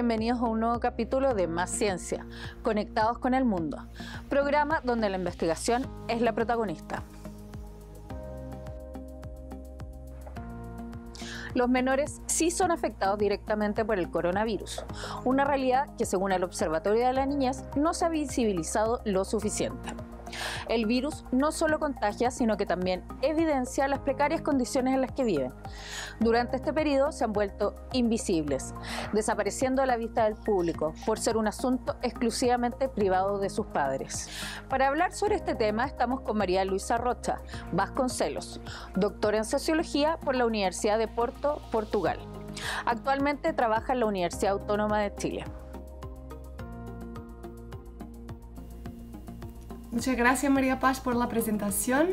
bienvenidos a un nuevo capítulo de Más Ciencia, Conectados con el Mundo, programa donde la investigación es la protagonista. Los menores sí son afectados directamente por el coronavirus, una realidad que según el Observatorio de la Niñez no se ha visibilizado lo suficiente. El virus no solo contagia, sino que también evidencia las precarias condiciones en las que viven. Durante este periodo se han vuelto invisibles, desapareciendo de la vista del público por ser un asunto exclusivamente privado de sus padres. Para hablar sobre este tema estamos con María Luisa Rocha Vasconcelos, doctora en Sociología por la Universidad de Porto, Portugal. Actualmente trabaja en la Universidad Autónoma de Chile. Muchas gracias María Paz por la presentación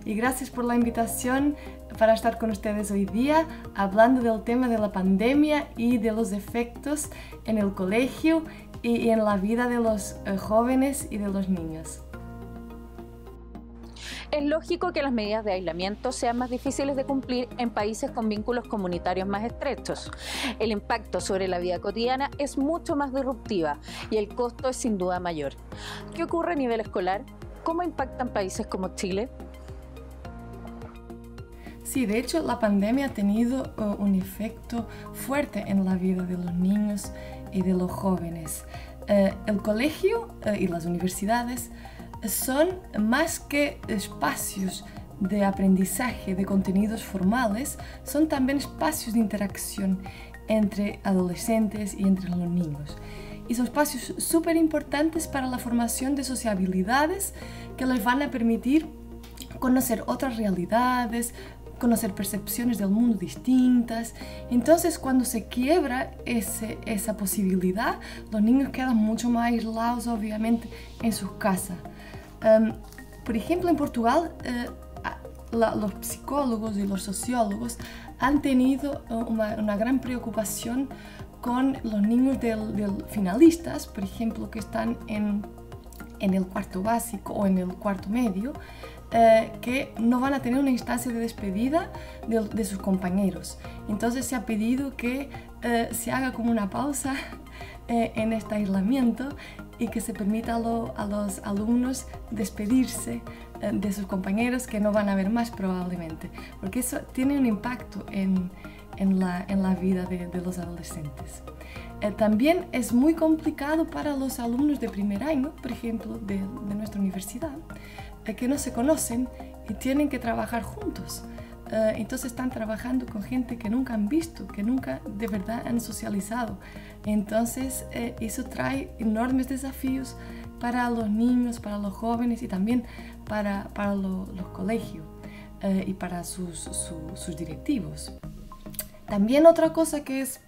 y gracias por la invitación para estar con ustedes hoy día hablando del tema de la pandemia y de los efectos en el colegio y en la vida de los jóvenes y de los niños. Es lógico que las medidas de aislamiento sean más difíciles de cumplir en países con vínculos comunitarios más estrechos. El impacto sobre la vida cotidiana es mucho más disruptiva y el costo es sin duda mayor. ¿Qué ocurre a nivel escolar? ¿Cómo impactan países como Chile? Sí, de hecho la pandemia ha tenido un efecto fuerte en la vida de los niños y de los jóvenes. El colegio y las universidades son más que espacios de aprendizaje de contenidos formales, son también espacios de interacción entre adolescentes y entre los niños. Y son espacios súper importantes para la formación de sociabilidades que les van a permitir conocer otras realidades, conocer percepciones del mundo distintas. Entonces, cuando se quiebra esa posibilidad, los niños quedan mucho más aislados, obviamente, en sus casas. Por ejemplo, en Portugal, los psicólogos y los sociólogos han tenido una gran preocupación con los niños del finalistas, por ejemplo, que están en el cuarto básico o en el cuarto medio, que no van a tener una instancia de despedida de sus compañeros. Entonces se ha pedido que se haga como una pausa en este aislamiento y que se permita a los alumnos despedirse de sus compañeros que no van a ver más probablemente, porque eso tiene un impacto en la vida de los adolescentes. También es muy complicado para los alumnos de primer año, por ejemplo, de nuestra universidad, que no se conocen y tienen que trabajar juntos. Entonces están trabajando con gente que nunca han visto, que nunca de verdad han socializado. Entonces eso trae enormes desafíos para los niños, para los jóvenes y también para los colegios y para sus directivos. También otra cosa que es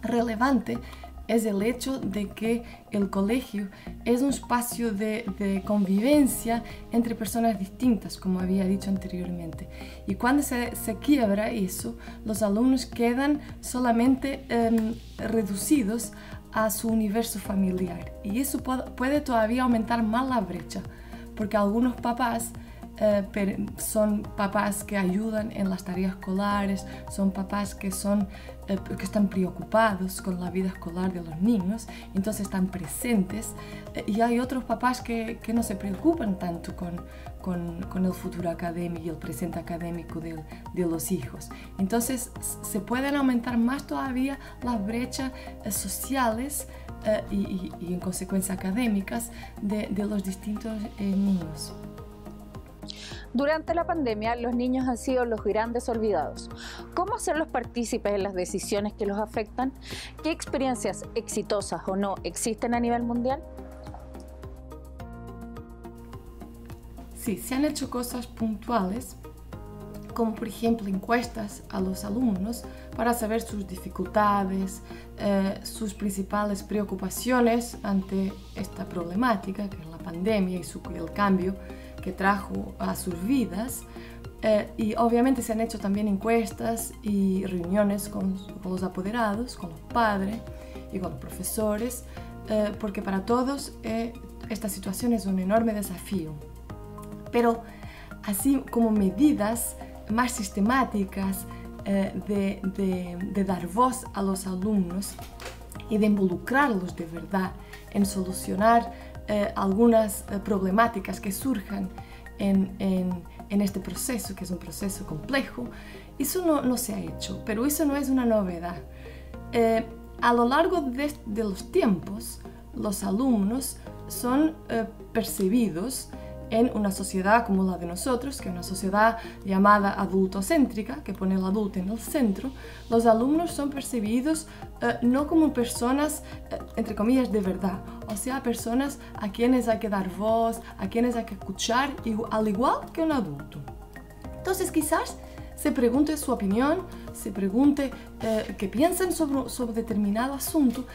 relevante es el hecho de que el colegio es un espacio de convivencia entre personas distintas, como había dicho anteriormente. Y cuando se quiebra eso, los alumnos quedan solamente reducidos a su universo familiar. Y eso puede todavía aumentar más la brecha, porque algunos papás son papás que ayudan en las tareas escolares, son papás que están preocupados con la vida escolar de los niños, entonces están presentes, y hay otros papás que no se preocupan tanto con el futuro académico y el presente académico de los hijos. Entonces se pueden aumentar más todavía las brechas sociales y en consecuencia académicas de los distintos niños. Durante la pandemia, los niños han sido los grandes olvidados. ¿Cómo hacerlos partícipes en las decisiones que los afectan? ¿Qué experiencias exitosas o no existen a nivel mundial? Sí, se han hecho cosas puntuales, como por ejemplo encuestas a los alumnos para saber sus dificultades, sus principales preocupaciones ante esta problemática, que es la pandemia y el cambio que trajo a sus vidas, y obviamente se han hecho también encuestas y reuniones con los apoderados, con los padres y con los profesores, porque para todos esta situación es un enorme desafío. Pero así como medidas más sistemáticas de dar voz a los alumnos y de involucrarlos de verdad en solucionar algunas problemáticas que surjan en este proceso, que es un proceso complejo. Eso no se ha hecho, pero eso no es una novedad. A lo largo de los tiempos, los alumnos son percibidos en una sociedad como la de nosotros, que es una sociedad llamada adultocéntrica, que pone al adulto en el centro. Los alumnos son percibidos no como personas, entre comillas, de verdad, o sea, personas a quienes hay que dar voz, a quienes hay que escuchar, al igual que un adulto. Entonces, quizás se pregunte su opinión, se pregunte qué piensan sobre determinado asunto,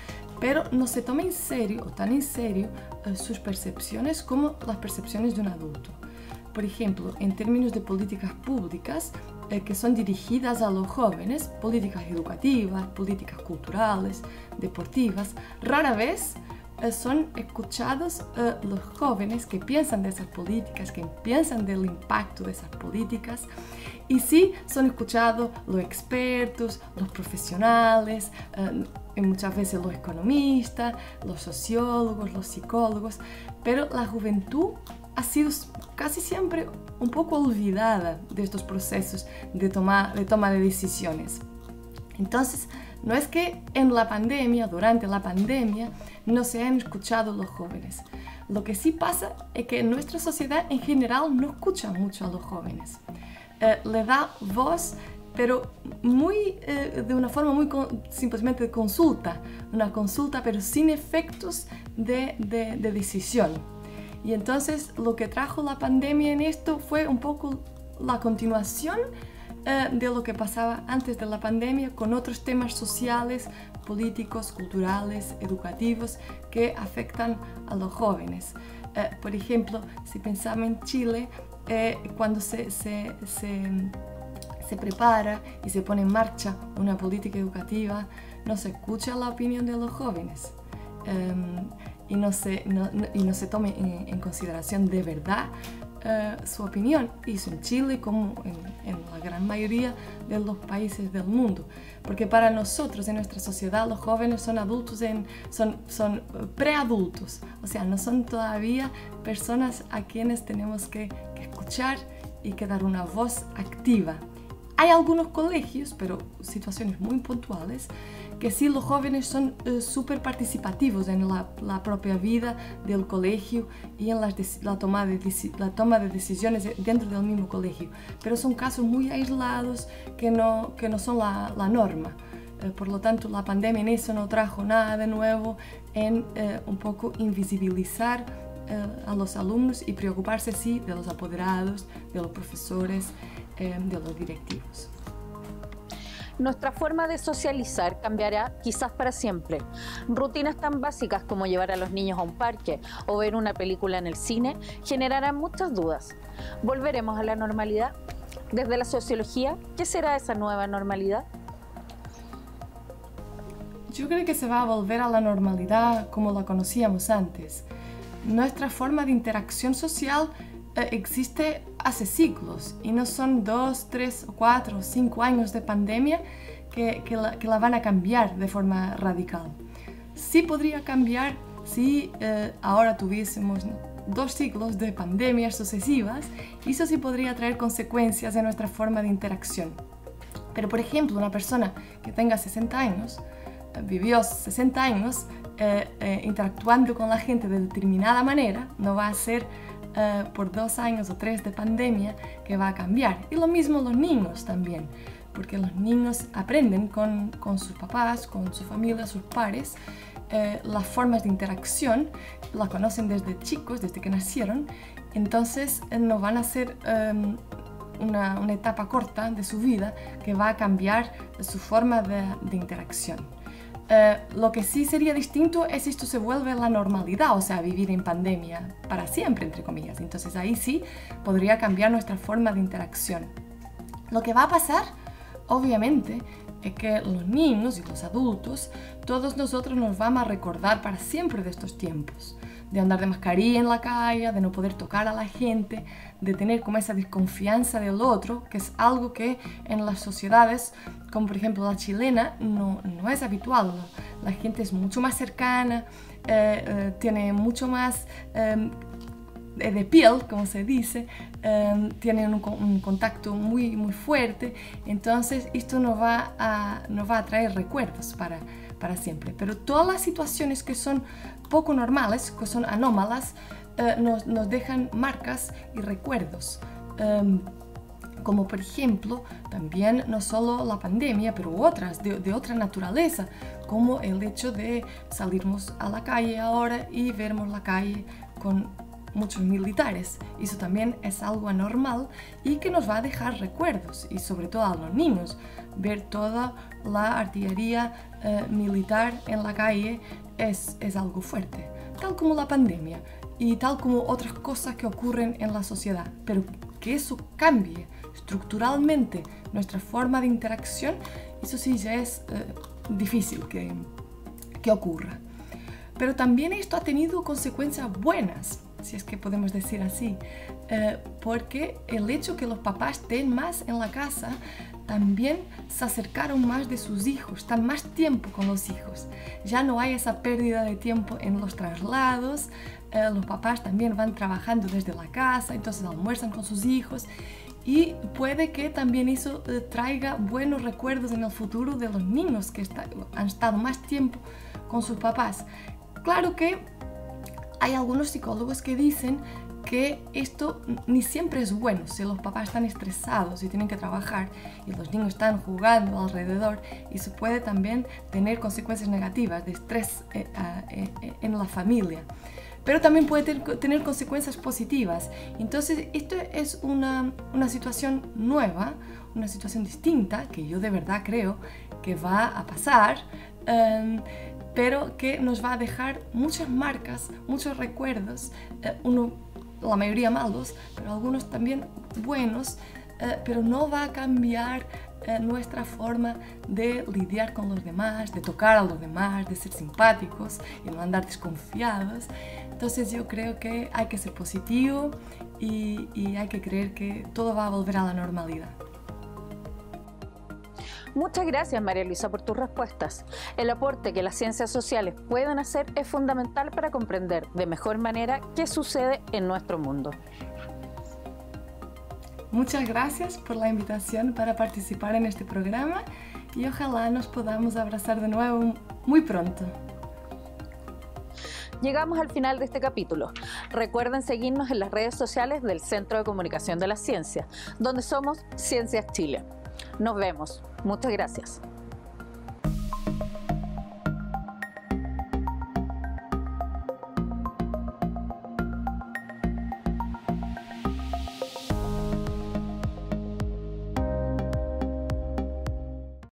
pero no se tome en serio, o tan en serio, sus percepciones como las percepciones de un adulto. Por ejemplo, en términos de políticas públicas que son dirigidas a los jóvenes, políticas educativas, políticas culturales, deportivas, rara vez son escuchados los jóvenes que piensan de esas políticas, que piensan del impacto de esas políticas, y sí son escuchados los expertos, los profesionales, y muchas veces los economistas, los sociólogos, los psicólogos, pero la juventud ha sido casi siempre un poco olvidada de estos procesos de toma de decisiones. Entonces, no es que en la pandemia, durante la pandemia, no se han escuchado los jóvenes. Lo que sí pasa es que nuestra sociedad en general no escucha mucho a los jóvenes. Le da voz, pero de una forma muy simplemente de consulta, una consulta pero sin efectos de decisión. Y entonces lo que trajo la pandemia en esto fue un poco la continuación de lo que pasaba antes de la pandemia con otros temas sociales, políticos, culturales, educativos que afectan a los jóvenes. Por ejemplo, si pensamos en Chile, cuando se prepara y se pone en marcha una política educativa, no se escucha la opinión de los jóvenes y no se tome en consideración de verdad su opinión, eso en Chile como en la gran mayoría de los países del mundo, porque para nosotros en nuestra sociedad los jóvenes son adultos, son preadultos, o sea, no son todavía personas a quienes tenemos que escuchar y que dar una voz activa. Hay algunos colegios, pero situaciones muy puntuales, que sí los jóvenes son súper participativos en la propia vida del colegio y en la toma de decisiones dentro del mismo colegio, pero son casos muy aislados que no son la norma. Por lo tanto, la pandemia en eso no trajo nada de nuevo en un poco invisibilizar a los alumnos y preocuparse sí de los apoderados, de los profesores, de los directivos. Nuestra forma de socializar cambiará quizás para siempre. Rutinas tan básicas como llevar a los niños a un parque o ver una película en el cine generarán muchas dudas. ¿Volveremos a la normalidad? Desde la sociología, ¿qué será esa nueva normalidad? Yo creo que se va a volver a la normalidad como la conocíamos antes. Nuestra forma de interacción social existe hace siglos y no son 2, 3, 4 o 5 años de pandemia que la van a cambiar de forma radical. Sí podría cambiar si ahora tuviésemos 2 siglos de pandemias sucesivas, y eso sí podría traer consecuencias en nuestra forma de interacción. Pero por ejemplo, una persona que tenga 60 años, vivió 60 años interactuando con la gente de determinada manera, no va a ser por 2 años o 3 de pandemia que va a cambiar. Y lo mismo los niños también, porque los niños aprenden con sus papás, con su familia, sus pares, las formas de interacción, las conocen desde chicos, desde que nacieron, entonces no van a ser una etapa corta de su vida que va a cambiar su forma de interacción. Lo que sí sería distinto es si esto se vuelve la normalidad, o sea, vivir en pandemia para siempre, entre comillas. Entonces ahí sí podría cambiar nuestra forma de interacción. Lo que va a pasar, obviamente, es que los niños y los adultos, todos nosotros nos vamos a recordar para siempre de estos tiempos. de andar de mascarilla en la calle, de no poder tocar a la gente, de tener como esa desconfianza del otro, que es algo que en las sociedades, como por ejemplo la chilena, no es habitual, ¿no? La gente es mucho más cercana, tiene mucho más de piel, como se dice, tienen un contacto muy fuerte, entonces esto nos va a traer recuerdos para siempre. Pero todas las situaciones que son poco normales, que son anómalas, nos dejan marcas y recuerdos. Como por ejemplo, también no solo la pandemia, pero otras de otra naturaleza, como el hecho de salirnos a la calle ahora y vermos la calle con muchos militares. Eso también es algo anormal y que nos va a dejar recuerdos, y sobre todo a los niños. Ver toda la artillería militar en la calle es algo fuerte, tal como la pandemia y tal como otras cosas que ocurren en la sociedad. Pero que eso cambie estructuralmente nuestra forma de interacción, eso sí ya es difícil que ocurra. Pero también esto ha tenido consecuencias buenas, si es que podemos decir así, porque el hecho que los papás estén más en la casa, también se acercaron más de sus hijos, están más tiempo con los hijos. Ya no hay esa pérdida de tiempo en los traslados, los papás también van trabajando desde la casa, entonces almuerzan con sus hijos, y puede que también eso traiga buenos recuerdos en el futuro de los niños que han estado más tiempo con sus papás. Claro que hay algunos psicólogos que dicen que esto ni siempre es bueno. Si los papás están estresados y tienen que trabajar y los niños están jugando alrededor, eso puede también tener consecuencias negativas de estrés en la familia. Pero también puede tener consecuencias positivas. Entonces, esto es una situación nueva, una situación distinta, que yo de verdad creo que va a pasar, pero que nos va a dejar muchas marcas, muchos recuerdos, la mayoría malos, pero algunos también buenos, pero no va a cambiar nuestra forma de lidiar con los demás, de tocar a los demás, de ser simpáticos y no andar desconfiados. Entonces yo creo que hay que ser positivo y hay que creer que todo va a volver a la normalidad. Muchas gracias, María Luisa, por tus respuestas. El aporte que las ciencias sociales pueden hacer es fundamental para comprender de mejor manera qué sucede en nuestro mundo. Muchas gracias por la invitación para participar en este programa y ojalá nos podamos abrazar de nuevo muy pronto. Llegamos al final de este capítulo. Recuerden seguirnos en las redes sociales del Centro de Comunicación de la Ciencia, donde somos Ciencias Chile. Nos vemos. Muchas gracias.